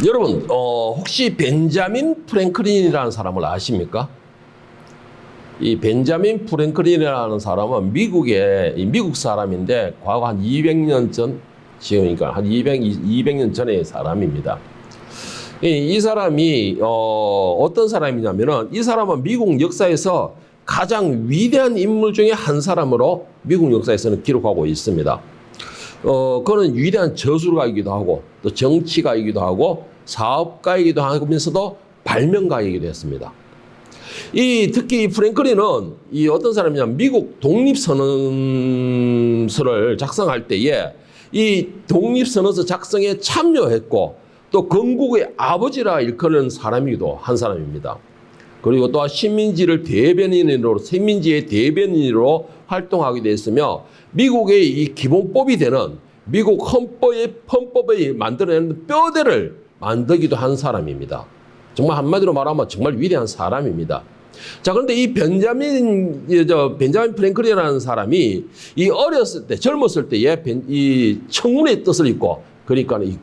여러분, 혹시 벤자민 프랭클린이라는 사람을 아십니까? 이 벤자민 프랭클린이라는 사람은 미국 사람인데 과거 한 200년 전, 지금이니까 한 200년 전의 사람입니다. 이 사람이 어떤 사람이냐면은 이 사람은 미국 역사에서 가장 위대한 인물 중에 한 사람으로 미국 역사에서는 기록하고 있습니다. 그는 위대한 저술가이기도 하고 또 정치가이기도 하고 사업가이기도 하면서도 발명가이기도 했습니다. 특히 이 프랭클린은 어떤 사람이냐면 미국 독립선언서를 작성할 때에 이 독립선언서 작성에 참여했고 또 건국의 아버지라 일컫는 사람이기도 한 사람입니다. 그리고 또 식민지의 대변인으로 활동하기도 했으며 미국의 이 기본법이 되는 미국 헌법에 만들어내는 뼈대를 만들기도 한 사람입니다. 정말 한마디로 말하면 정말 위대한 사람입니다. 자, 그런데 이 벤자민 프랭클린이라는 사람이 젊었을 때에 이 청운의 뜻을 입고, 그러니까 이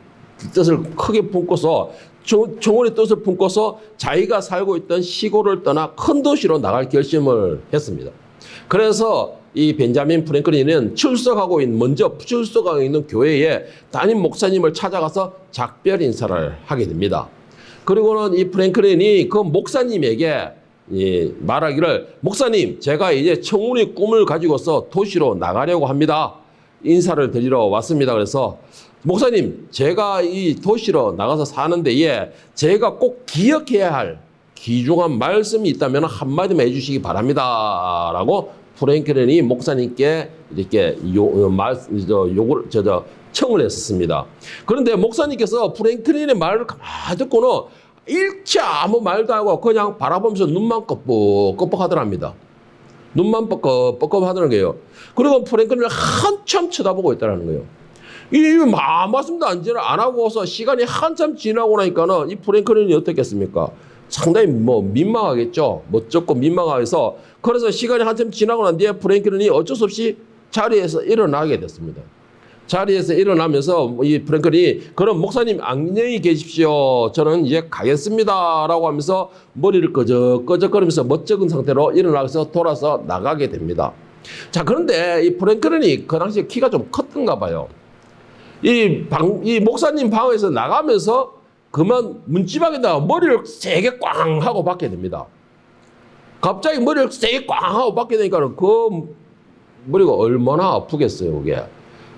뜻을 크게 품고서 청운의 뜻을 품고서 자기가 살고 있던 시골을 떠나 큰 도시로 나갈 결심을 했습니다. 그래서 이 벤자민 프랭클린은 먼저 출석하고 있는 교회에 담임 목사님을 찾아가서 작별 인사를 하게 됩니다. 그리고는 이 프랭클린이 그 목사님에게 말하기를, 목사님, 제가 이제 청운의 꿈을 가지고서 도시로 나가려고 합니다. 인사를 드리러 왔습니다. 그래서 목사님, 제가 이 도시로 나가서 사는데 제가 꼭 기억해야 할 귀중한 말씀이 있다면 한마디만 해주시기 바랍니다. 라고 프랭클린이 목사님께 이렇게 청을 했었습니다. 그런데 목사님께서 프랭클린의 말을 가만히 듣고는 일체 아무 말도 하고 그냥 바라보면서 눈만 껌뻑껌뻑 하더랍니다. 눈만 뻑뻑뻑 하더라는 거예요. 그리고 프랭클린을 한참 쳐다보고 있다는 거예요. 말씀도 안 하고서 시간이 한참 지나고 나니까는 이 프랭클린이 어떻겠습니까? 상당히 민망하겠죠. 멋쩍고 민망해서, 그래서 시간이 한참 지나고 난 뒤에 프랭클린이 어쩔 수 없이 자리에서 일어나게 됐습니다. 자리에서 일어나면서 이 프랭클린이, 그럼 목사님 안녕히 계십시오. 저는 이제 가겠습니다. 라고 하면서 머리를 끄적끄적거리면서 멋쩍은 상태로 일어나서 돌아서 나가게 됩니다. 자, 그런데 이 프랭클린이 그 당시에 키가 좀 컸던가 봐요. 이 목사님 방에서 나가면서 그만 문지방에다가 머리를 세게 꽝 하고 박게 됩니다. 갑자기 머리를 세게 꽝 하고 박게 되니까 그 머리가 얼마나 아프겠어요, 그게.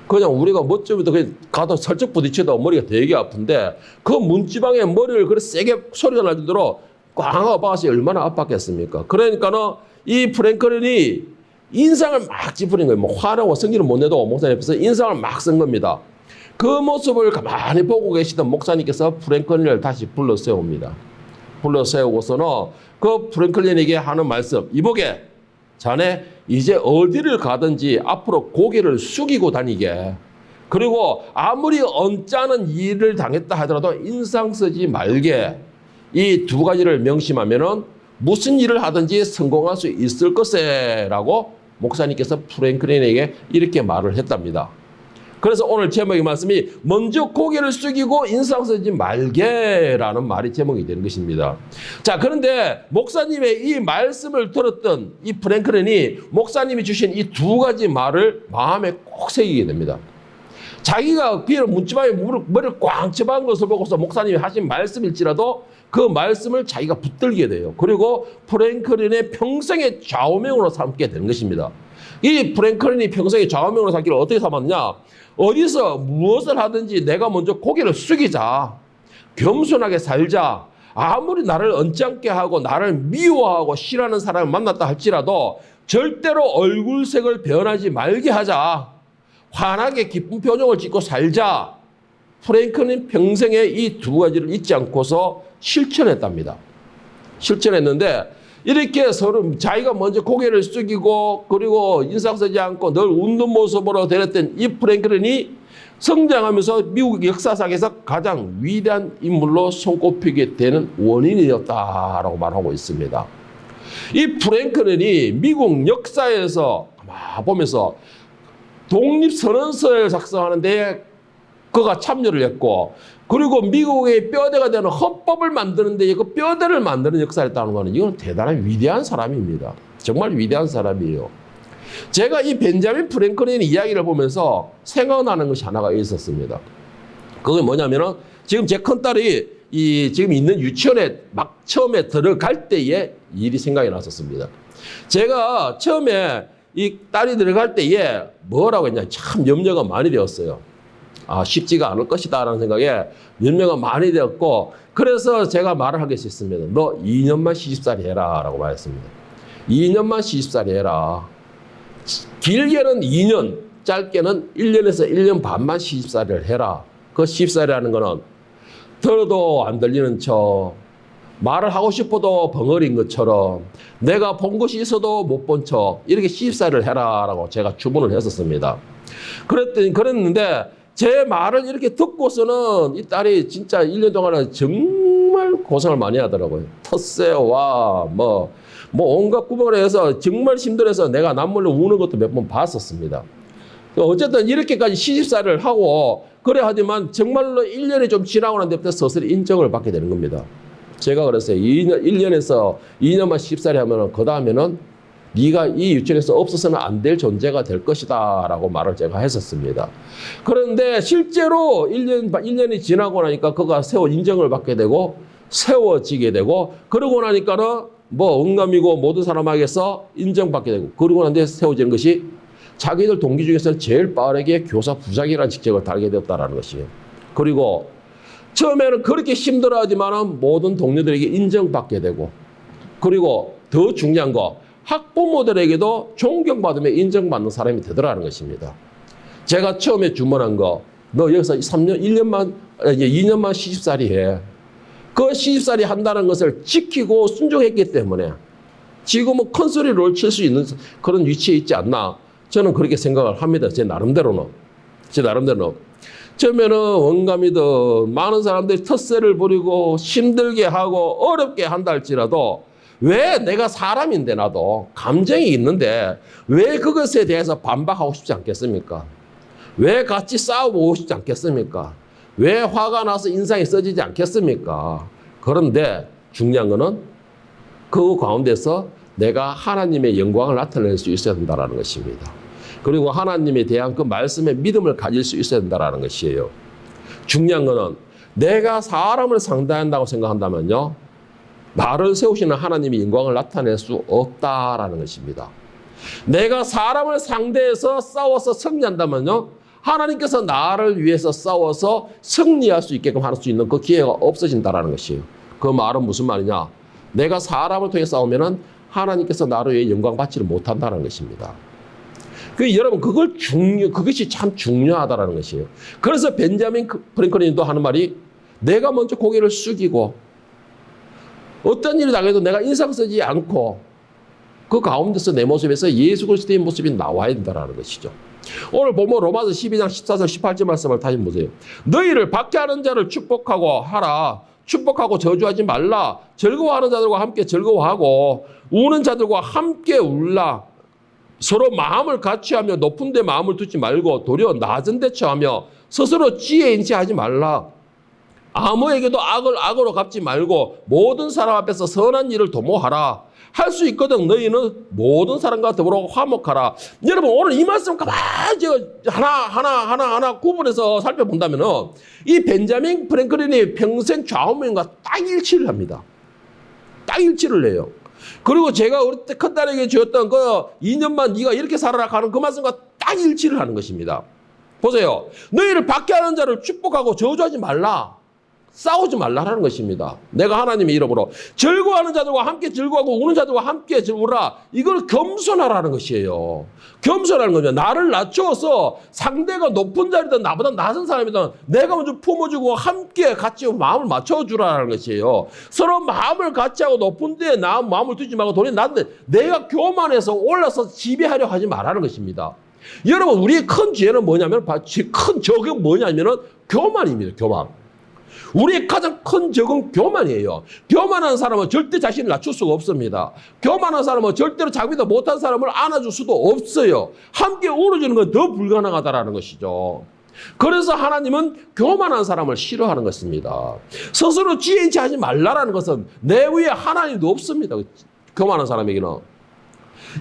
그냥 우리가 뭐쯤에도 그냥 가도 살짝 부딪혀도 머리가 되게 아픈데 그 문지방에 머리를 그렇게 세게 소리가 날 정도로 꽝 하고 박았으니 얼마나 아팠겠습니까? 그러니까는 이 프랭클린이 인상을 막 찌푸린 거예요. 화나고 성질을 못 내도 목사님 앞에서 인상을 막 쓴 겁니다. 그 모습을 가만히 보고 계시던 목사님께서 프랭클린을 다시 불러 세웁니다. 불러 세우고서는 그 프랭클린에게 하는 말씀, 이보게, 자네 이제 어디를 가든지 앞으로 고개를 숙이고 다니게, 그리고 아무리 언짢은 일을 당했다 하더라도 인상 쓰지 말게, 이 두 가지를 명심하면은 무슨 일을 하든지 성공할 수 있을 것이라고 목사님께서 프랭클린에게 이렇게 말을 했답니다. 그래서 오늘 제목의 말씀이 먼저 고개를 숙이고 인상 쓰지 말게라는 말이 제목이 되는 것입니다. 자, 그런데 목사님의 이 말씀을 들었던 이 프랭클린이 목사님이 주신 이 두 가지 말을 마음에 꼭 새기게 됩니다. 자기가 귀로 문지방에 머리를 꽝 쳐박은 것을 보고서 목사님이 하신 말씀일지라도 그 말씀을 자기가 붙들게 돼요. 그리고 프랭클린의 평생의 좌우명으로 삼게 되는 것입니다. 이 프랭클린이 평생의 좌우명으로 삼기를 어떻게 삼았냐? 어디서 무엇을 하든지 내가 먼저 고개를 숙이자. 겸손하게 살자. 아무리 나를 언짢게 하고 나를 미워하고 싫어하는 사람을 만났다 할지라도 절대로 얼굴색을 변하지 말게 하자. 환하게 기쁜 표정을 짓고 살자. 프랭클린 평생에 이 두 가지를 잊지 않고서 실천했답니다. 실천했는데 이렇게 서로 자기가 먼저 고개를 숙이고 그리고 인상 쓰지 않고 늘 웃는 모습으로 대했던 이 프랭클린이 성장하면서 미국 역사상에서 가장 위대한 인물로 손꼽히게 되는 원인이었다라고 말하고 있습니다. 이 프랭클린이 미국 역사에서 보면서 독립선언서를 작성하는데 그가 참여를 했고, 그리고 미국의 뼈대가 되는 헌법을 만드는데 그 뼈대를 만드는 역사를 했다는 거는 이건 대단한 위대한 사람입니다. 정말 위대한 사람이에요. 제가 이 벤자민 프랭클린 이야기를 보면서 생각나는 것이 하나가 있었습니다. 그게 뭐냐면은 지금 제 큰딸이 지금 있는 유치원에 막 처음에 들어갈 때의 일이 생각이 났었습니다. 제가 처음에 이 딸이 들어갈 때에 뭐라고 했냐, 참 염려가 많이 되었어요. 쉽지가 않을 것이다 라는 생각에 염려가 많이 되었고, 그래서 제가 말을 하게 됐습니다. 너 2년만 시집살이 해라 라고 말했습니다. 2년만 시집살이 해라. 길게는 2년, 짧게는 1년에서 1년 반만 시집살이를 해라. 그 시집살이라는 거는 들어도 안 들리는 척, 말을 하고 싶어도 벙어리인 것처럼, 내가 본 것이 있어도 못 본 척, 이렇게 시집살이를 해라라고 제가 주문을 했었습니다. 그랬는데 제 말을 이렇게 듣고서는 이 딸이 진짜 1년 동안은 정말 고생을 많이 하더라고요. 텃세와 온갖 구멍을 해서 정말 힘들어서 내가 남몰래 우는 것도 몇 번 봤었습니다. 어쨌든 이렇게까지 시집살이를 하고 그래 하지만 정말로 1년이 좀 지나고 난 데부터 서서히 인정을 받게 되는 겁니다. 제가 그랬어요. 1년에서 2년만 시집살이 하면은 그 다음에는 네가 이 유치원에서 없어서는 안 될 존재가 될 것이다 라고 말을 제가 했었습니다. 그런데 실제로 1년이 지나고 나니까 그가 인정을 받게 되고 세워지게 되고, 그러고 나니까는 응감이고 모든 사람에게서 인정받게 되고, 그러고 난 뒤에 세워지는 것이 자기들 동기 중에서는 제일 빠르게 교사 부장이라는 직책을 달게 되었다는 것이에요. 그리고 처음에는 그렇게 힘들어하지만 모든 동료들에게 인정받게 되고, 그리고 더 중요한 거, 학부모들에게도 존경받으며 인정받는 사람이 되더라는 것입니다. 제가 처음에 주문한 거, 너 여기서 2년만 시집살이 해. 그 시집살이 한다는 것을 지키고 순종했기 때문에 지금은 큰 소리를 칠 수 있는 그런 위치에 있지 않나, 저는 그렇게 생각을 합니다. 제 나름대로는. 처음에는 원감이든 많은 사람들이 텃세를 부리고 힘들게 하고 어렵게 한다 할지라도, 왜 내가 사람인데 나도 감정이 있는데 왜 그것에 대해서 반박하고 싶지 않겠습니까? 왜 같이 싸워보고 싶지 않겠습니까? 왜 화가 나서 인상이 써지지 않겠습니까? 그런데 중요한 거는 그 가운데서 내가 하나님의 영광을 나타낼 수 있어야 된다는 것입니다. 그리고 하나님에 대한 그 말씀에 믿음을 가질 수 있어야 된다는 것이에요. 중요한 거는 내가 사람을 상대한다고 생각한다면요, 나를 세우시는 하나님의 영광을 나타낼 수 없다라는 것입니다. 내가 사람을 상대해서 싸워서 승리한다면요, 하나님께서 나를 위해서 싸워서 승리할 수 있게끔 할 수 있는 그 기회가 없어진다라는 것이에요. 그 말은 무슨 말이냐? 내가 사람을 통해 싸우면은 하나님께서 나를 위해 영광 받지를 못한다는 것입니다. 여러분, 그것이 참 중요하다는 것이에요. 그래서 벤자민 프랭클린도 하는 말이, 내가 먼저 고개를 숙이고 어떤 일이 당해도 내가 인상 쓰지 않고 그 가운데서 내 모습에서 예수 그리스도의 모습이 나와야 된다는 것이죠. 오늘 보면 로마서 12장 14절 18절 말씀을 다시 보세요. 너희를 박해하는 자를 축복하고 하라. 축복하고 저주하지 말라. 즐거워하는 자들과 함께 즐거워하고 우는 자들과 함께 울라. 서로 마음을 같이 하며 높은 데 마음을 두지 말고 도리어 낮은 데 처하며 스스로 지혜 인치하지 말라. 아무에게도 악을 악으로 갚지 말고 모든 사람 앞에서 선한 일을 도모하라. 할 수 있거든 너희는 모든 사람과 더불어 화목하라. 여러분, 오늘 이 말씀 가만히 하나 구분해서 살펴본다면 이 벤자민 프랭클린이 평생 좌우명과 딱 일치를 합니다. 딱 일치를 해요. 그리고 제가 우리 때 큰딸에게 주었던 그 2년만 네가 이렇게 살아라 하는 그 말씀과 딱 일치를 하는 것입니다. 보세요. 너희를 박해하는 자를 축복하고 저주하지 말라. 싸우지 말라라는 것입니다. 내가 하나님의 이름으로 즐거워하는 자들과 함께 즐거워하고 우는 자들과 함께 즐거워라. 이걸 겸손하라는 것이에요. 겸손하는 거죠. 나를 낮추어서 상대가 높은 자리든 나보다 낮은 사람이든 내가 먼저 품어주고 함께 같이 마음을 맞춰주라는 것이에요. 서로 마음을 같이 하고 높은 데에 마음을 두지 말고 돈이 낮은데 내가 교만해서 올라서 지배하려 하지 말라는 것입니다. 여러분, 우리의 큰 죄는 뭐냐면, 큰 적은 뭐냐면은 교만입니다. 교만. 우리의 가장 큰 적은 교만이에요. 교만한 사람은 절대 자신을 낮출 수가 없습니다. 교만한 사람은 절대로 자기보다 못한 사람을 안아줄 수도 없어요. 함께 울어주는 건 더 불가능하다라는 것이죠. 그래서 하나님은 교만한 사람을 싫어하는 것입니다. 스스로 지혜있게 하지 말라라는 것은 내 위에 하나님도 없습니다. 교만한 사람에게는.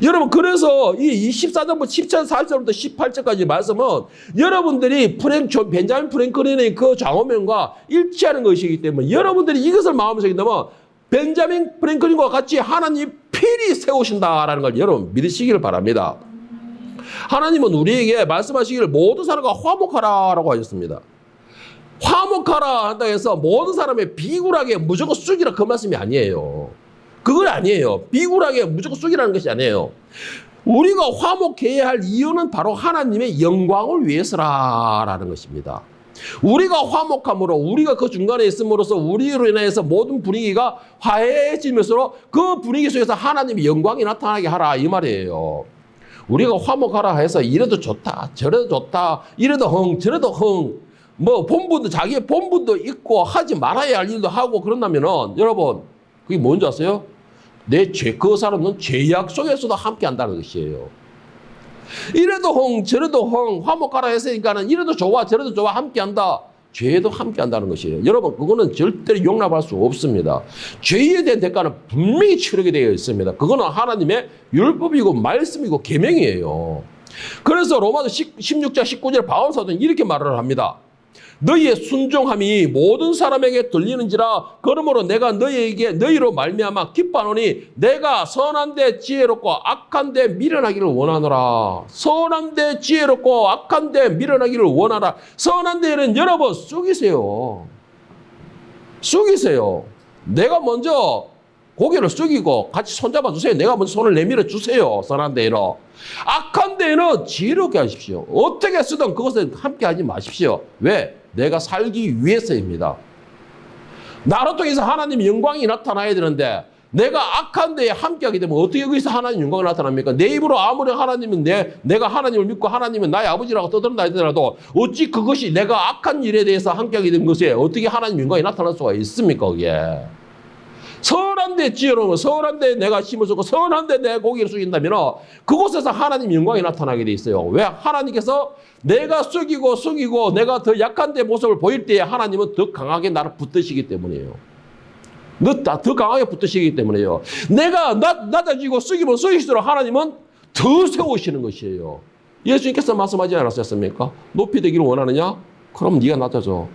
여러분, 그래서 이 14절부터 14절부터 18절까지 말씀은 여러분들이 벤자민 프랭클린의 그 좌우명과 일치하는 것이기 때문에 여러분들이 이것을 마음에 새긴다면 벤자민 프랭클린과 같이 하나님이 필히 세우신다라는 걸 여러분 믿으시기를 바랍니다. 하나님은 우리에게 말씀하시기를 모든 사람과 화목하라라고 하셨습니다. 화목하라 한다 해서 모든 사람의 비굴하게 무조건 쑥이라 그 말씀이 아니에요. 그건 아니에요. 비굴하게 무조건 쑥이라는 것이 아니에요. 우리가 화목해야 할 이유는 바로 하나님의 영광을 위해서라는 것입니다. 우리가 화목함으로 우리가 그 중간에 있음으로써 우리로 인해서 모든 분위기가 화해해지면서 그 분위기 속에서 하나님의 영광이 나타나게 하라 이 말이에요. 우리가 화목하라 해서 이래도 좋다 저래도 좋다 이래도 흥 저래도 흥 뭐 본분도 자기의 본분도 있고 하지 말아야 할 일도 하고 그런다면은 여러분 그게 뭔지 아세요? 그 사람은 죄악 속에서도 함께 한다는 것이에요. 이래도 흥 저래도 흥 화목하라 했으니까는 이래도 좋아 저래도 좋아 함께 한다. 죄도 함께 한다는 것이에요. 여러분 그거는 절대로 용납할 수 없습니다. 죄에 대한 대가는 분명히 치르게 되어 있습니다. 그거는 하나님의 율법이고 말씀이고 계명이에요. 그래서 로마서 16장 19절 바울 사도는 이렇게 말을 합니다. 너희의 순종함이 모든 사람에게 들리는지라 그러므로 내가 너희로 말미암아 기뻐하노니 내가 선한 데 지혜롭고 악한 데 미련하기를 원하노라. 선한 데 지혜롭고 악한 데 미련하기를 원하라. 선한 데는 여러분 숙이세요. 숙이세요. 내가 먼저 고개를 숙이고 같이 손잡아 주세요. 내가 먼저 손을 내밀어 주세요. 선한 데에는. 악한 데에는 지혜롭게 하십시오. 어떻게 쓰든 그것을 함께 하지 마십시오. 왜? 내가 살기 위해서입니다. 나로 통해서 하나님의 영광이 나타나야 되는데 내가 악한 데에 함께하게 되면 어떻게 거기서 하나님 영광이 나타납니까? 내 입으로 아무리 하나님은 내가 하나님을 믿고 하나님은 나의 아버지라고 떠든다 하더라도 어찌 그것이 내가 악한 일에 대해서 함께하게 된 것에 어떻게 하나님 영광이 나타날 수가 있습니까? 그게. 선한 데 지혜로운 선한 데 내가 힘을 쏟고 선한 데 내 고기를 숙인다면 그곳에서 하나님 영광이 나타나게 돼 있어요. 왜? 하나님께서 내가 숙이고 내가 더 약한 데 모습을 보일 때에 하나님은 더 강하게 나를 붙드시기 때문이에요. 더 강하게 붙드시기 때문이에요. 내가 낮아지고 숙이면 숙일수록 하나님은 더 세우시는 것이에요. 예수님께서 말씀하지 않았습니까? 높이 되기를 원하느냐? 그럼 네가 낮아져.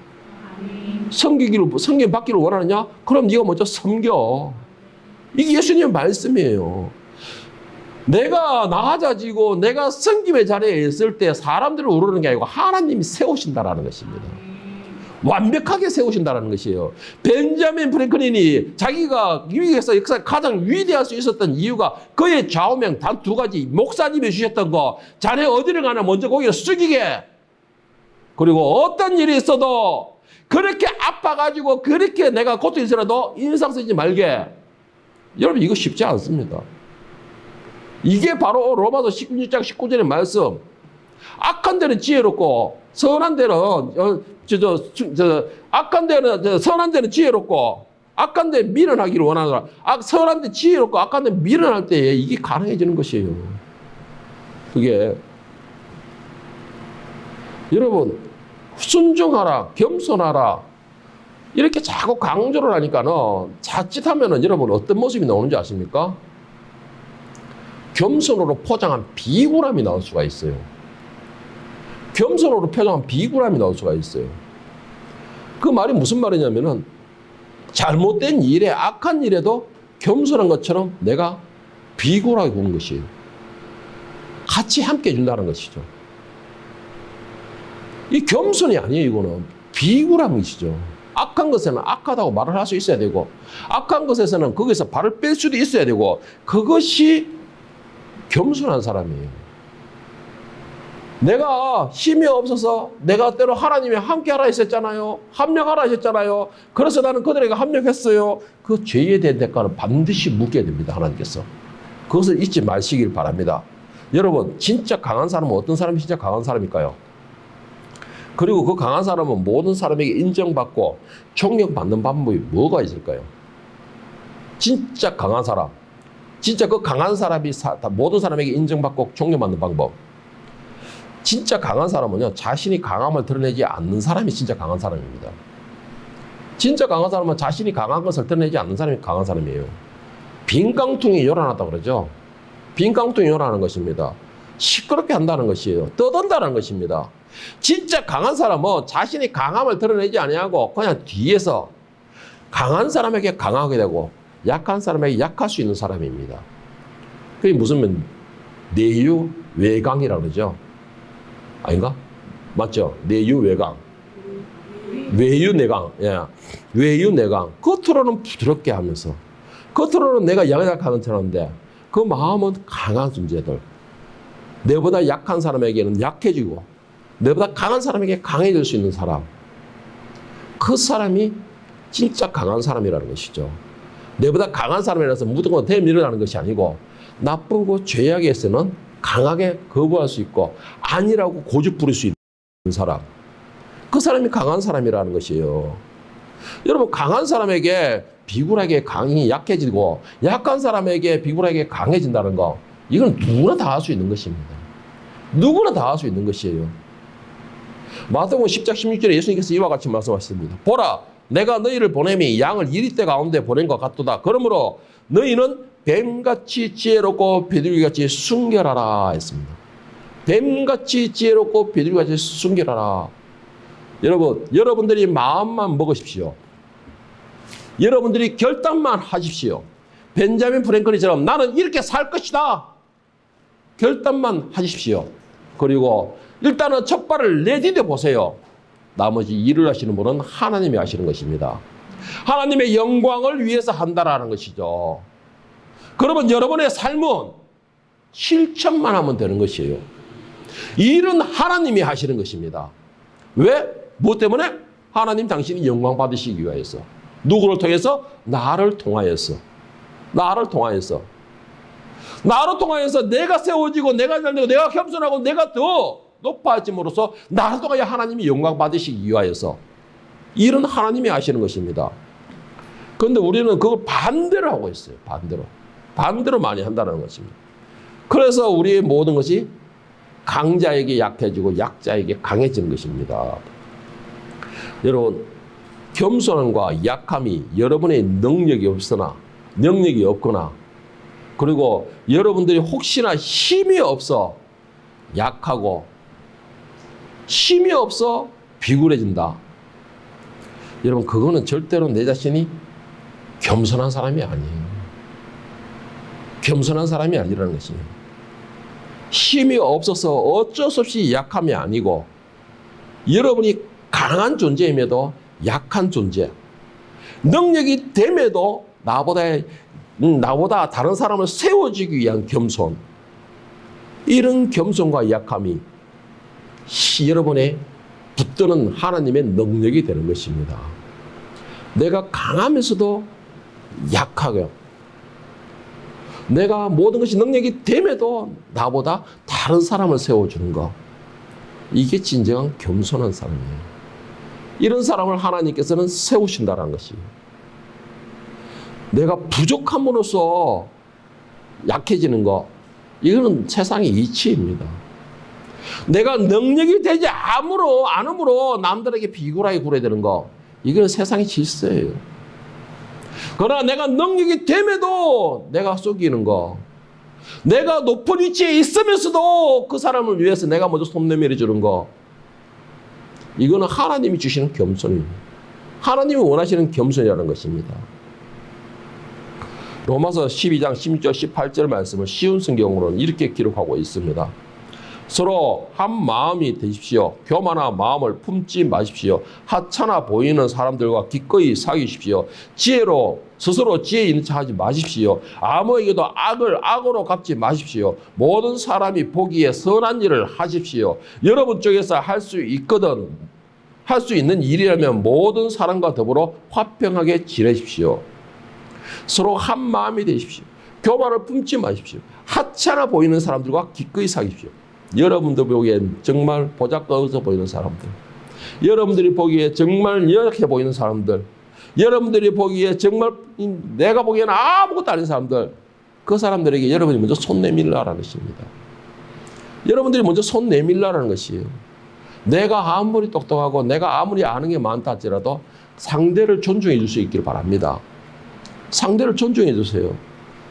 섬김 받기를 원하느냐? 그럼 네가 먼저 섬겨. 이게 예수님의 말씀이에요. 내가 낮아지고 내가 섬김의 자리에 있을 때 사람들을 우르는 게 아니고 하나님이 세우신다라는 것입니다. 완벽하게 세우신다라는 것이에요. 벤자민 프랭클린이 자기가 미국에서 역사에 가장 위대할 수 있었던 이유가 그의 좌우명 단 두 가지. 목사님이 주셨던 거. 자네 어디를 가나 먼저 고개를 숙이게. 그리고 어떤 일이 있어도 그렇게 아파가지고 그렇게 내가 고통이 있어도 인상 쓰지 말게. 여러분 이거 쉽지 않습니다. 이게 바로 로마서 16장 19절의 말씀. 악한 데는 지혜롭고 선한 데는 악한 데는 선한 데는 지혜롭고 악한 데 미련하기를 원하노라. 선한 데 지혜롭고 악한 데 미련할 때에 이게 가능해지는 것이에요. 그게 여러분 순종하라, 겸손하라 이렇게 자꾸 강조를 하니까는 자칫하면은 여러분 어떤 모습이 나오는지 아십니까? 겸손으로 포장한 비굴함이 나올 수가 있어요. 겸손으로 포장한 비굴함이 나올 수가 있어요. 그 말이 무슨 말이냐면은 잘못된 일에 악한 일에도 겸손한 것처럼 내가 비굴하게 구는 것이에요. 같이 함께 해준다는 것이죠. 이 겸손이 아니에요. 이거는 비굴함이시죠. 악한 것에는 악하다고 말을 할 수 있어야 되고 악한 것에서는 거기서 발을 뺄 수도 있어야 되고 그것이 겸손한 사람이에요. 내가 힘이 없어서 내가 때로 하나님이 함께하라 했었잖아요. 합력하라 하셨잖아요. 그래서 나는 그들에게 합력했어요. 그 죄에 대한 대가는 반드시 묻게 됩니다. 하나님께서. 그것을 잊지 마시길 바랍니다. 여러분 진짜 강한 사람은 어떤 사람이 진짜 강한 사람일까요? 그리고 그 강한 사람은 모든 사람에게 인정받고 존경받는 방법이 뭐가 있을까요? 진짜 강한 사람. 진짜 그 강한 사람이 모든 사람에게 인정받고 존경받는 방법. 진짜 강한 사람은요, 자신이 강함을 드러내지 않는 사람이 진짜 강한 사람입니다. 진짜 강한 사람은 자신이 강한 것을 드러내지 않는 사람이 강한 사람이에요. 빈 깡통이 요란하다 그러죠. 빈 깡통이 요란한 것입니다. 시끄럽게 한다는 것이에요. 떠든다는 것입니다. 진짜 강한 사람은 자신이 강함을 드러내지 아니하고 그냥 뒤에서 강한 사람에게 강하게 되고 약한 사람에게 약할 수 있는 사람입니다. 그게 무슨 내유 외강이라고 그러죠. 아닌가? 맞죠? 내유 외강. 외유 내강. 예. 외유 내강. 겉으로는 부드럽게 하면서 겉으로는 내가 양약하는 척하는데 그 마음은 강한 존재들. 내보다 약한 사람에게는 약해지고 내보다 강한 사람에게 강해질 수 있는 사람. 그 사람이 진짜 강한 사람이라는 것이죠. 내보다 강한 사람이라서 무조건 대밀으라는 것이 아니고 나쁘고 죄악에서는 강하게 거부할 수 있고 아니라고 고집 부릴 수 있는 사람. 그 사람이 강한 사람이라는 것이에요. 여러분, 강한 사람에게 비굴하게 강이 약해지고 약한 사람에게 비굴하게 강해진다는 거, 이건 누구나 다 할 수 있는 것입니다. 누구나 다 할 수 있는 것이에요. 마태복음 10장 16절에 예수님께서 이와 같이 말씀하셨습니다. 보라, 내가 너희를 보냄이 양을 이리떼 가운데 보낸 것 같도다. 그러므로 너희는 뱀같이 지혜롭고 비둘기같이 순결하라 했습니다. 뱀같이 지혜롭고 비둘기같이 순결하라. 여러분들이 마음만 먹으십시오. 여러분들이 결단만 하십시오. 벤자민 프랭클린처럼 나는 이렇게 살 것이다. 결단만 하십시오. 그리고 일단은 첫 발을 내디뎌 보세요. 나머지 일을 하시는 분은 하나님이 하시는 것입니다. 하나님의 영광을 위해서 한다라는 것이죠. 그러면 여러분의 삶은 실천만 하면 되는 것이에요. 일은 하나님이 하시는 것입니다. 왜? 무엇 때문에? 하나님 당신이 영광 받으시기 위하여서. 누구를 통해서? 나를 통하여서. 나를 통하여서. 나를 통하여서 내가 세워지고 내가 잘되고 내가 겸손하고 내가 더 높아짐으로써 나를 통하여 하나님이 영광 받으시기 위하여서. 일은 하나님이 하시는 것입니다. 그런데 우리는 그걸 반대로 하고 있어요. 반대로. 반대로 많이 한다는 것입니다. 그래서 우리의 모든 것이 강자에게 약해지고 약자에게 강해지는 것입니다. 여러분, 겸손함과 약함이 여러분의 능력이 없거나 그리고 여러분들이 혹시나 힘이 없어 약하고 힘이 없어 비굴해진다. 여러분, 그거는 절대로 내 자신이 겸손한 사람이 아니에요. 겸손한 사람이 아니라는 것이에요. 힘이 없어서 어쩔 수 없이 약함이 아니고 여러분이 강한 존재임에도 약한 존재. 능력이 됨에도 나보다 다른 사람을 세워주기 위한 겸손. 이런 겸손과 약함이 여러분의 붙드는 하나님의 능력이 되는 것입니다. 내가 강하면서도 약하고 내가 모든 것이 능력이 됨에도 나보다 다른 사람을 세워주는 것. 이게 진정한 겸손한 사람이에요. 이런 사람을 하나님께서는 세우신다는 것이에요. 내가 부족함으로써 약해지는 것. 이거는 세상의 이치입니다. 내가 능력이 되지 않음으로 남들에게 비굴하게 굴어야 거. 이건 세상의 질서예요. 그러나 내가 능력이 됨에도 내가 속이는 거. 내가 높은 위치에 있으면서도 그 사람을 위해서 내가 먼저 손 내밀어 주는 거. 이거는 하나님이 주시는 겸손입니다. 하나님이 원하시는 겸손이라는 것입니다. 로마서 12장 16절 18절 말씀을 쉬운 성경으로는 이렇게 기록하고 있습니다. 서로 한 마음이 되십시오. 교만한 마음을 품지 마십시오. 하찮아 보이는 사람들과 기꺼이 사귀십시오. 스스로 지혜 있는 척 하지 마십시오. 아무에게도 악을 악으로 갚지 마십시오. 모든 사람이 보기에 선한 일을 하십시오. 여러분 쪽에서 할 수 있는 일이라면 모든 사람과 더불어 화평하게 지내십시오. 서로 한 마음이 되십시오. 교만을 품지 마십시오. 하찮아 보이는 사람들과 기꺼이 사귀십시오. 여러분들 보기엔 정말 보잘것없어 보이는 사람들, 여러분들이 보기에 정말 연약해 보이는 사람들, 여러분들이 보기에 정말 내가 보기에는 아무것도 아닌 사람들, 그 사람들에게 여러분이 먼저 손 내밀라라는 것입니다. 여러분들이 먼저 손 내밀라라는 것이에요. 내가 아무리 똑똑하고 내가 아무리 아는 게 많다 할지라도 상대를 존중해 줄 수 있기를 바랍니다. 상대를 존중해 주세요.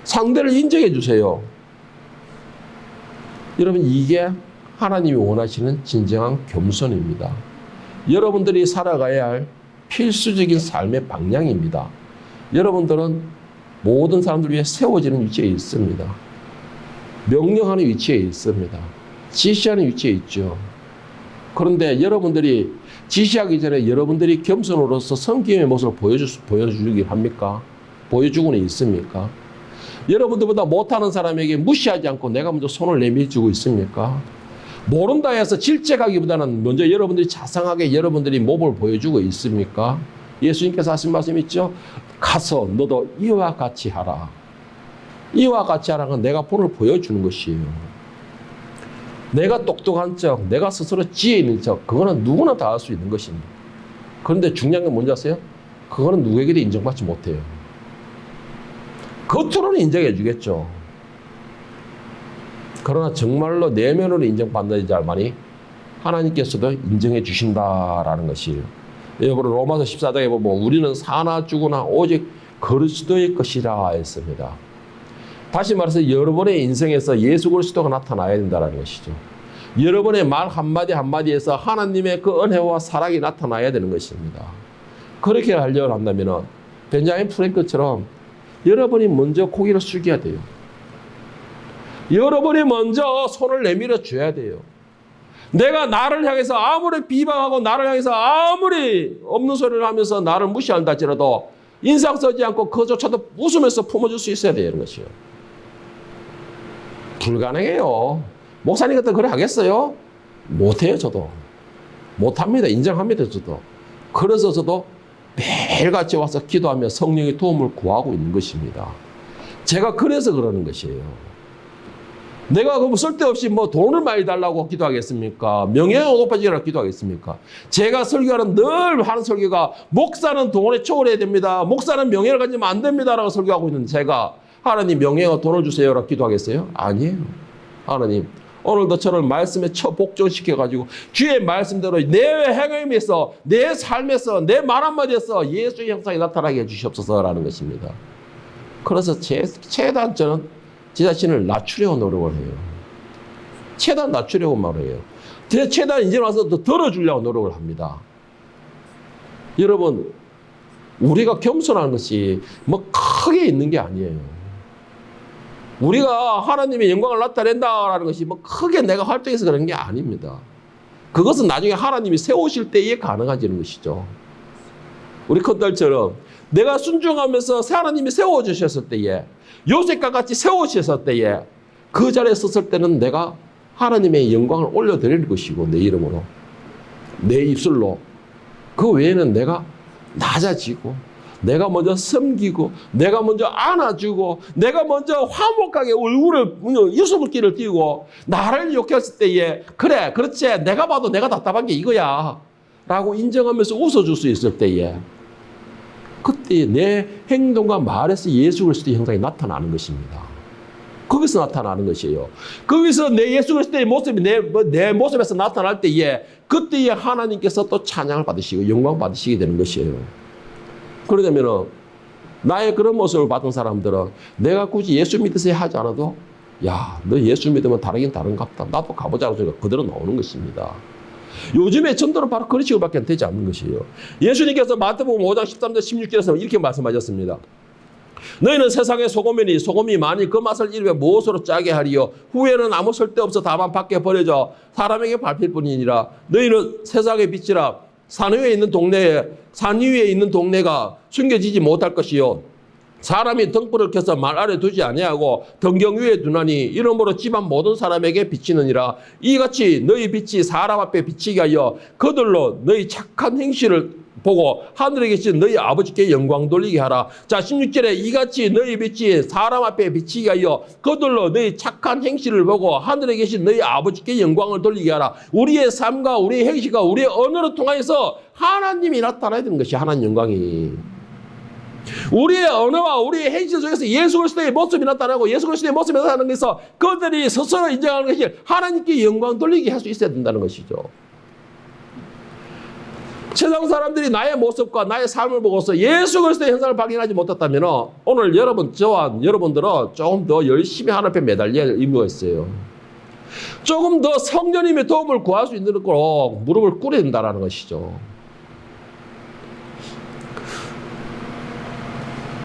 상대를 인정해 주세요. 여러분, 이게 하나님이 원하시는 진정한 겸손입니다. 여러분들이 살아가야 할 필수적인 삶의 방향입니다. 여러분들은 모든 사람들 위해 세워지는 위치에 있습니다. 명령하는 위치에 있습니다. 지시하는 위치에 있죠. 그런데 여러분들이 지시하기 전에 여러분들이 겸손으로서 섬김의 모습을 보여주길 합니까? 보여주고는 있습니까? 여러분들보다 못하는 사람에게 무시하지 않고 내가 먼저 손을 내밀주고 있습니까? 모른다 해서 질책하기보다는 먼저 여러분들이 자상하게 여러분들이 몸을 보여주고 있습니까? 예수님께서 하신 말씀 있죠? 가서 너도 이와 같이 하라. 이와 같이 하라는 건 내가 본을 보여주는 것이에요. 내가 똑똑한 척, 내가 스스로 지혜 있는 척, 그거는 누구나 다 할 수 있는 것입니다. 그런데 중요한 건 뭔지 아세요? 그거는 누구에게도 인정받지 못해요. 겉으로는 인정해 주겠죠. 그러나 정말로 내면으로 인정받는 자만이 하나님께서도 인정해 주신다라는 것이에요. 여러분, 로마서 14장에 보면 우리는 사나 죽으나 오직 그리스도의 것이라 했습니다. 다시 말해서 여러분의 인생에서 예수 그리스도가 나타나야 된다는 것이죠. 여러분의 말 한마디 한마디에서 하나님의 그 은혜와 사랑이 나타나야 되는 것입니다. 그렇게 하려고 한다면 벤자민 프랭클처럼 여러분이 먼저 고개를 숙여야 돼요. 여러분이 먼저 손을 내밀어 줘야 돼요. 내가 나를 향해서 아무리 비방하고 나를 향해서 아무리 없는 소리를 하면서 나를 무시한다 할지라도 인상 쓰지 않고 그조차도 웃으면서 품어줄 수 있어야 되는 것이요. 불가능해요. 목사님 같은 그래 하겠어요? 못해요, 저도. 못합니다. 인정합니다, 저도. 그래서 저도 매일같이 와서 기도하며 성령의 도움을 구하고 있는 것입니다. 제가 그래서 그러는 것이에요. 내가 그 쓸데없이 뭐 돈을 많이 달라고 기도하겠습니까? 명예가 높아지라고 기도하겠습니까? 제가 설교하는 늘 하는 설교가 목사는 돈에 초월해야 됩니다. 목사는 명예를 가지면 안 됩니다라고 설교하고 있는 제가 하나님 명예와 돈을 주세요라고 기도하겠어요? 아니에요. 하나님 오늘도 저를 말씀에 복종시켜가지고 주의 말씀대로 내 행함에서 내 삶에서 내 말 한마디에서 예수의 형상이 나타나게 해주시옵소서라는 것입니다. 그래서 최대한 저는 제 자신을 낮추려고 노력을 해요. 최대한 낮추려고 말을 해요. 최대한 이제 와서 더 들어주려고 노력을 합니다. 여러분, 우리가 겸손한 것이 뭐 크게 있는 게 아니에요. 우리가 하나님의 영광을 나타낸다라는 것이 뭐 크게 내가 활동해서 그런 게 아닙니다. 그것은 나중에 하나님이 세우실 때에 가능해지는 것이죠. 우리 큰딸처럼 내가 순종하면서 하나님이 세워주셨을 때에 요셉과 같이 세우셨을 때에 그 자리에 섰을 때는 내가 하나님의 영광을 올려드릴 것이고 내 이름으로 내 입술로 그 외에는 내가 낮아지고 내가 먼저 섬기고 내가 먼저 안아주고 내가 먼저 화목하게 얼굴을 유수분기를 띄우고 나를 욕했을 때에 그래 그렇지 내가 봐도 내가 답답한 게 이거야 라고 인정하면서 웃어줄 수 있을 때에 그때 내 행동과 말에서 예수 그리스도의 형상이 나타나는 것입니다. 거기서 나타나는 것이에요. 거기서 내 예수 그리스도의 모습이 내 모습에서 나타날 때에 그때에 하나님께서 또 찬양을 받으시고 영광 받으시게 되는 것이에요. 그러려면 나의 그런 모습을 받은 사람들은 내가 굳이 예수 믿으세요 하지 않아도 야, 너 예수 믿으면 다르긴 다른갑다. 나도 가보자고 소리가 그대로 나오는 것입니다. 요즘에 전도는 바로 그런 식으로밖에 되지 않는 것이에요. 예수님께서 마태복음 5장 13절 16절에서 이렇게 말씀하셨습니다. 너희는 세상의 소금이니 소금이 만일 그 맛을 잃으면 무엇으로 짜게 하리요 후에는 아무 쓸데없어 다만 밖에 버려져 사람에게 밟힐 뿐이니라. 너희는 세상의 빛이라 산 위에 있는 동네가 숨겨지지 못할 것이요 사람이 등불을 켜서 말 아래 두지 아니하고 등경 위에 두나니 이러므로 집안 모든 사람에게 비치느니라. 이같이 너희 빛이 사람 앞에 비치게 하여 그들로 너희 착한 행실을 보고 하늘에 계신 너희 아버지께 영광 돌리게 하라. 자 16절에 이같이 너희 빛이 사람 앞에 비치게 하여 그들로 너희 착한 행실을 보고 하늘에 계신 너희 아버지께 영광을 돌리게 하라. 우리의 삶과 우리의 행실과 우리의 언어를 통해서 하나님이 나타나야 되는 것이 하나님 영광이. 우리의 언어와 우리의 행실 속에서 예수 그리스도의 모습이 나타나고 예수 그리스도의 모습이 나타나는 것에서 그들이 스스로 인정하는 것이 하나님께 영광 돌리게 할 수 있어야 된다는 것이죠. 세상 사람들이 나의 모습과 나의 삶을 보고서 예수 그리스도의 형상을 발견하지 못했다면 오늘 여러분, 저와 여러분들은 조금 더 열심히 하나님 앞에 매달려야 할 의무가 있어요. 조금 더 성령님의 도움을 구할 수 있도록 무릎을 꿇어야 된다는 것이죠.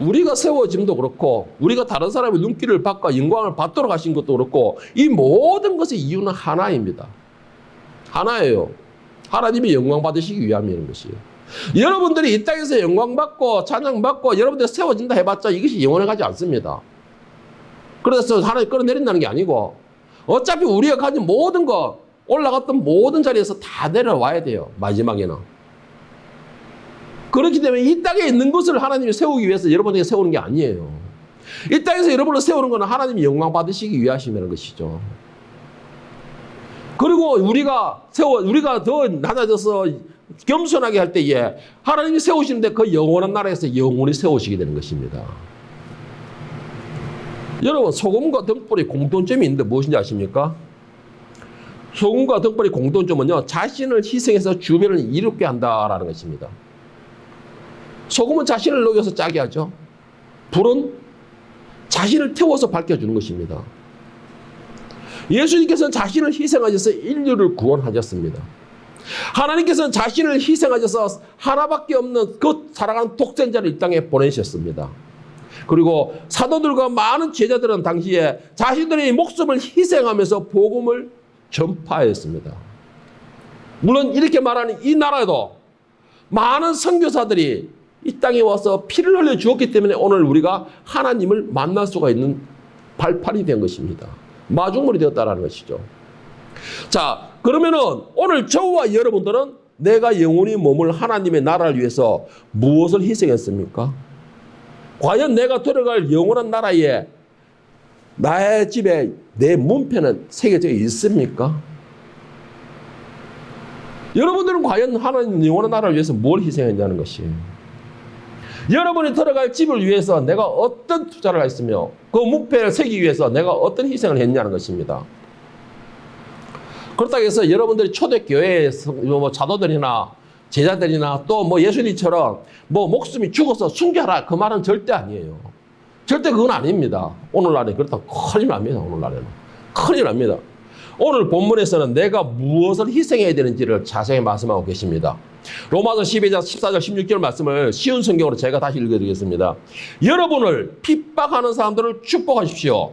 우리가 세워짐도 그렇고 우리가 다른 사람의 눈길을 받고 영광을 받도록 하신 것도 그렇고 이 모든 것의 이유는 하나입니다. 하나예요. 하나님이 영광 받으시기 위함이라는 것이에요. 여러분들이 이 땅에서 영광 받고 찬양 받고 여러분들이 세워진다 해봤자 이것이 영원해 가지 않습니다. 그래서 하나님 끌어내린다는 게 아니고 어차피 우리가 가진 모든 것 올라갔던 모든 자리에서 다 내려와야 돼요. 마지막에는. 그렇기 때문에 이 땅에 있는 것을 하나님이 세우기 위해서 여러분에게 세우는 게 아니에요. 이 땅에서 여러분을 세우는 것은 하나님이 영광 받으시기 위하심이라는 것이죠. 그리고 우리가 더 낮아져서 겸손하게 할 때에 하나님이 세우시는데 그 영원한 나라에서 영원히 세우시게 되는 것입니다. 여러분, 소금과 등불의 공통점이 있는데 무엇인지 아십니까? 소금과 등불의 공통점은요, 자신을 희생해서 주변을 이롭게 한다라는 것입니다. 소금은 자신을 녹여서 짜게 하죠. 불은 자신을 태워서 밝혀주는 것입니다. 예수님께서는 자신을 희생하셔서 인류를 구원하셨습니다. 하나님께서는 자신을 희생하셔서 하나밖에 없는 그 사랑하는 독생자를 이 땅에 보내셨습니다. 그리고 사도들과 많은 제자들은 당시에 자신들의 목숨을 희생하면서 복음을 전파했습니다. 물론 이렇게 말하는 이 나라에도 많은 선교사들이 이 땅에 와서 피를 흘려 주었기 때문에 오늘 우리가 하나님을 만날 수가 있는 발판이 된 것입니다. 마중물이 되었다는 것이죠. 자, 그러면은 오늘 저와 여러분들은 내가 영원히 머물 하나님의 나라를 위해서 무엇을 희생했습니까? 과연 내가 들어갈 영원한 나라에 나의 집에 내 문패는 새겨져 있습니까? 여러분들은 과연 하나님 영원한 나라를 위해서 뭘 희생했냐는 것이에요. 여러분이 들어갈 집을 위해서 내가 어떤 투자를 했으며 그 문패를 새기기 위해서 내가 어떤 희생을 했냐는 것입니다. 그렇다고 해서 여러분들이 초대교회의 자도들이나 제자들이나 또 예수님처럼 목숨이 죽어서 순교하라 그 말은 절대 아니에요. 절대 그건 아닙니다. 오늘날에 그렇다고 큰일 납니다. 오늘날에는 큰일 납니다. 오늘 본문에서는 내가 무엇을 희생해야 되는지를 자세히 말씀하고 계십니다. 로마서 12장 14절 16절 말씀을 쉬운 성경으로 제가 다시 읽어드리겠습니다. 여러분을 핍박하는 사람들을 축복하십시오.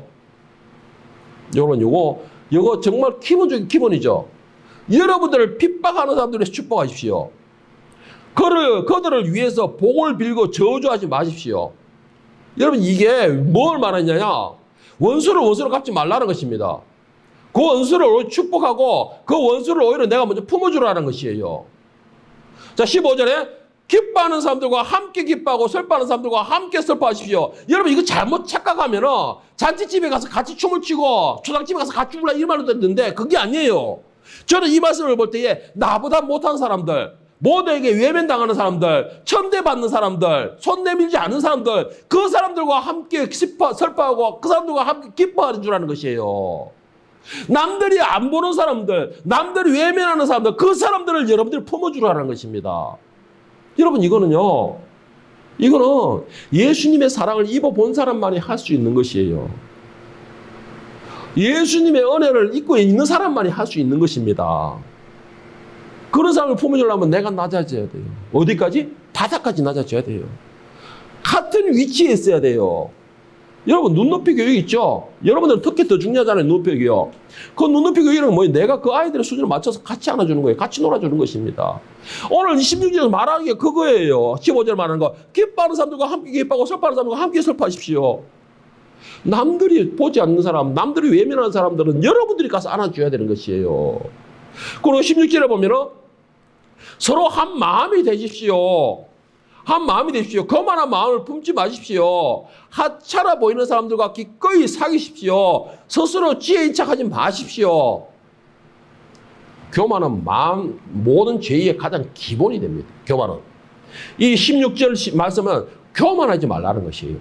여러분 이거 정말 기본적인 기본이죠. 여러분들을 핍박하는 사람들을 축복하십시오. 그들을 위해서 복을 빌고 저주하지 마십시오. 여러분 이게 뭘 말하느냐? 원수를 원수로 갚지 말라는 것입니다. 그 원수를 축복하고 그 원수를 오히려 내가 먼저 품어주라는 것이에요. 자, 15절에 기뻐하는 사람들과 함께 기뻐하고 슬퍼하는 사람들과 함께 슬퍼하십시오. 여러분 이거 잘못 착각하면 잔치집에 가서 같이 춤을 추고 초상집에 가서 같이 불라 이 말로 듣는데 그게 아니에요. 저는 이 말씀을 볼 때에 나보다 못한 사람들, 모두에게 외면당하는 사람들, 천대받는 사람들, 손 내밀지 않은 사람들, 그 사람들과 함께 슬퍼하고 그 사람들과 함께 기뻐하는 줄 아는 것이에요. 남들이 안 보는 사람들, 남들이 외면하는 사람들, 그 사람들을 여러분들이 품어주라는 것입니다. 여러분 이거는 예수님의 사랑을 입어본 사람만이 할 수 있는 것이에요. 예수님의 은혜를 입고 있는 사람만이 할 수 있는 것입니다. 그런 사람을 품어주려면 내가 낮아져야 돼요. 어디까지? 바닥까지 낮아져야 돼요. 같은 위치에 있어야 돼요. 여러분 눈높이 교육 있죠? 여러분들은 특히 더 중요하잖아요. 눈높이 교육. 그 눈높이 교육은 뭐예요? 내가 그 아이들의 수준을 맞춰서 같이 안아주는 거예요. 같이 놀아주는 것입니다. 오늘 16절 말하는 게 그거예요. 15절 말하는 거. 기뻐하는 사람들과 함께 기뻐하고 슬퍼하는 사람들과 함께 슬퍼하십시오. 남들이 보지 않는 사람, 남들이 외면하는 사람들은 여러분들이 가서 안아줘야 되는 것이에요. 그리고 16절에 보면은 서로 한 마음이 되십시오. 한 마음이 되십시오. 거만한 마음을 품지 마십시오. 하찮아 보이는 사람들과 기꺼이 사귀십시오. 스스로 지혜인 척하지 마십시오. 교만은 모든 죄의 가장 기본이 됩니다. 교만은. 이 16절 말씀은 교만하지 말라는 것이에요.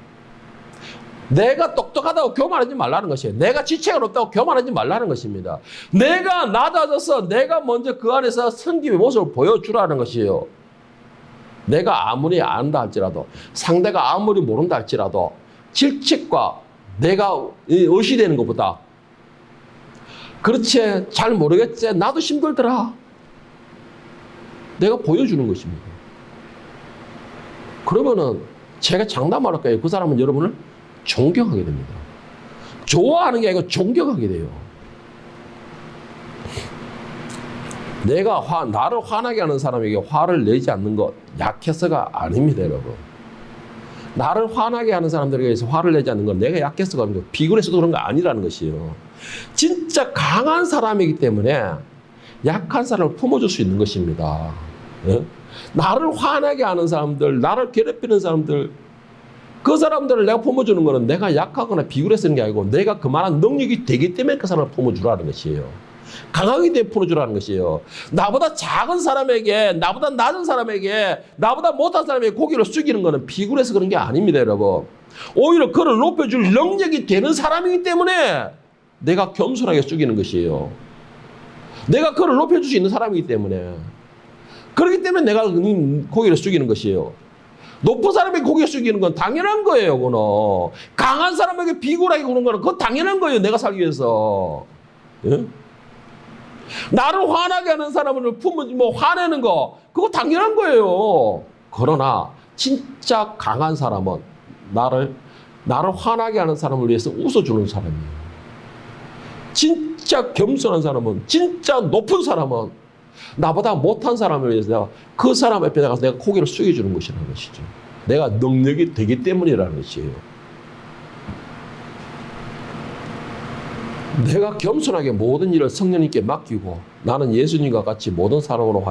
내가 똑똑하다고 교만하지 말라는 것이에요. 내가 지체가 없다고 교만하지 말라는 것입니다. 내가 낮아져서 내가 먼저 그 안에서 섬김의 모습을 보여주라는 것이에요. 내가 아무리 안다 할지라도, 상대가 아무리 모른다 할지라도 질책과 내가 의시되는 것보다, 그렇지, 잘 모르겠지, 나도 힘들더라, 내가 보여주는 것입니다. 그러면은 제가 장담할 거예요. 그 사람은 여러분을 존경하게 됩니다. 좋아하는 게 아니고 존경하게 돼요. 나를 화나게 하는 사람에게 화를 내지 않는 것, 약해서가 아닙니다, 여러분. 나를 화나게 하는 사람들에게 의해서 화를 내지 않는 건 내가 약해서가 아니고 비굴해서도 그런 거 아니라는 것이에요. 진짜 강한 사람이기 때문에 약한 사람을 품어줄 수 있는 것입니다. 예? 나를 화나게 하는 사람들, 나를 괴롭히는 사람들, 그 사람들을 내가 품어주는 것은 내가 약하거나 비굴해서 하는 게 아니고 내가 그만한 능력이 되기 때문에 그 사람을 품어주라는 것이에요. 강하기 때문에 품어주라는 것이에요. 나보다 작은 사람에게, 나보다 낮은 사람에게, 나보다 못한 사람에게 고개를 숙이는 것은 비굴해서 그런 게 아닙니다, 여러분. 오히려 그를 높여줄 능력이 되는 사람이기 때문에 내가 겸손하게 숙이는 것이에요. 내가 그를 높여줄 수 있는 사람이기 때문에. 그렇기 때문에 내가 고개를 숙이는 것이에요. 높은 사람에게 고개 숙이는 건 당연한 거예요, 그거는. 강한 사람에게 비굴하게 구는 거는 그건 당연한 거예요, 내가 살기 위해서. 예? 나를 화나게 하는 사람을 화내는 거, 그거 당연한 거예요. 그러나 진짜 강한 사람은 나를 화나게 하는 사람을 위해서 웃어주는 사람이에요. 진짜 겸손한 사람은, 진짜 높은 사람은 나보다 못한 사람을 위해서 그 사람 앞에 나가서 내가 고개를 숙여주는 것이라는 것이죠. 내가 능력이 되기 때문이라는 것이에요. 내가 겸손하게 모든 일을 성령님께 맡기고 나는 예수님과 같이 모든 사람으로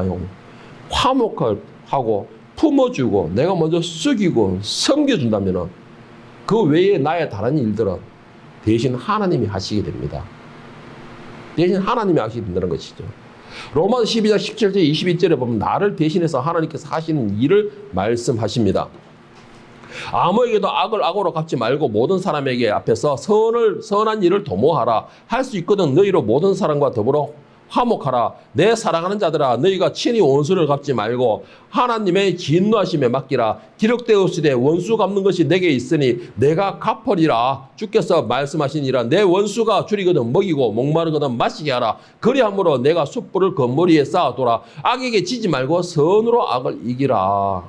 화목하고 품어주고 내가 먼저 숙이고 섬겨준다면 그 외에 나의 다른 일들은 대신 하나님이 하시게 됩니다. 대신 하나님이 하시게 된다는 것이죠. 로마서 12장 17절 22절에 보면 나를 대신해서 하나님께서 하시는 일을 말씀하십니다. 아무에게도 악을 악으로 갚지 말고 모든 사람에게 앞에서 선한 일을 도모하라. 할 수 있거든 너희로 모든 사람과 더불어 화목하라. 내 사랑하는 자들아 너희가 친히 원수를 갚지 말고 하나님의 진노하심에 맡기라. 기록되었으되 원수 갚는 것이 내게 있으니 내가 갚으리라. 주께서 말씀하시니라. 내 원수가 줄이거든 먹이고 목마르거든 마시게 하라. 그리함으로 내가 숯불을 건머리에 쌓아둬라. 악에게 지지 말고 선으로 악을 이기라.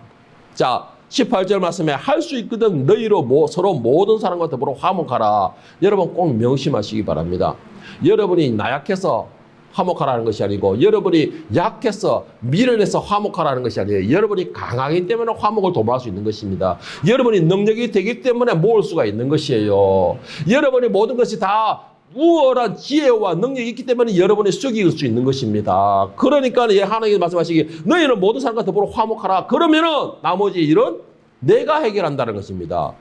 자, 18절 말씀에 할 수 있거든 너희로 서로 모든 사람과 더불어 화목하라. 여러분 꼭 명심하시기 바랍니다. 여러분이 나약해서 화목하라는 것이 아니고 여러분이 약해서 미련해서 화목하라는 것이 아니에요. 여러분이 강하기 때문에 화목을 도모할 수 있는 것입니다. 여러분이 능력이 되기 때문에 모을 수가 있는 것이에요. 여러분이 모든 것이 다 우월한 지혜와 능력이 있기 때문에 여러분이 숙일 수 있는 것입니다. 그러니까 하나님께서 말씀하시기 너희는 모든 사람과 더불어 화목하라. 그러면은 나머지 일은 내가 해결한다는 것입니다.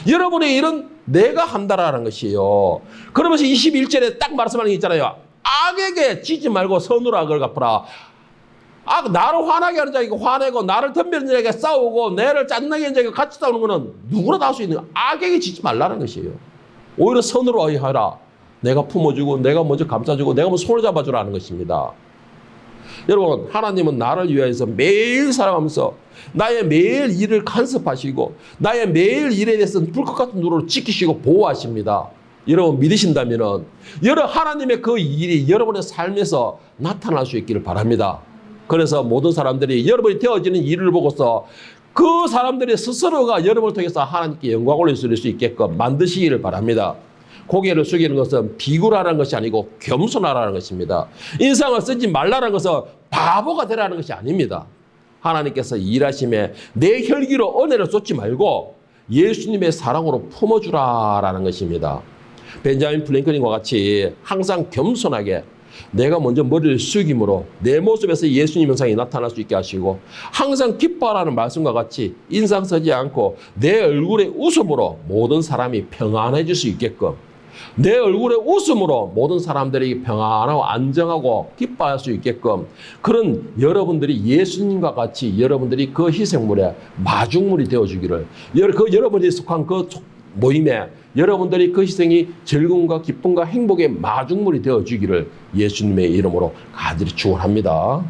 여러분의 일은 내가 한다라는 것이에요. 그러면서 21절에 딱 말씀하는 게 있잖아요. 악에게 지지 말고 선으로 악을 갚으라. 나를 화나게 하는 자에게 화내고 나를 덤비는 자에게 싸우고 나를 짜증나게 하는 자에게 같이 싸우는 것은 누구나 다 할 수 있는 거예요. 악에게 지지 말라는 것이에요. 오히려 선으로 하라. 내가 품어주고 내가 먼저 감싸주고 내가 먼저 손을 잡아주라는 것입니다. 여러분 하나님은 나를 위해서 매일 살아가면서 나의 매일 일을 간섭하시고 나의 매일 일에 대해서는 불꽃 같은 눈으로 지키시고 보호하십니다. 여러분 믿으신다면 하나님의 그 일이 여러분의 삶에서 나타날 수 있기를 바랍니다. 그래서 모든 사람들이 여러분이 되어지는 일을 보고서 그 사람들이 스스로가 여러분을 통해서 하나님께 영광을 올릴 수 있게끔 만드시기를 바랍니다. 고개를 숙이는 것은 비굴하라는 것이 아니고 겸손하라는 것입니다. 인상을 쓰지 말라는 것은 바보가 되라는 것이 아닙니다. 하나님께서 일하심에 내 혈기로 은혜를 쏟지 말고 예수님의 사랑으로 품어주라라는 것입니다. 벤자민 프랭클린과 같이 항상 겸손하게 내가 먼저 머리를 숙임으로 내 모습에서 예수님 형상이 나타날 수 있게 하시고 항상 기뻐하라는 말씀과 같이 인상 쓰지 않고 내 얼굴의 웃음으로 모든 사람이 평안해질 수 있게끔 내 얼굴에 웃음으로 모든 사람들이 평안하고 안정하고 기뻐할 수 있게끔 그런 여러분들이 예수님과 같이 여러분들이 그 희생물에 마중물이 되어주기를 그 여러분이 속한 그 모임에 여러분들이 그 희생이 즐거움과 기쁨과 행복의 마중물이 되어주기를 예수님의 이름으로 간절히 축원합니다.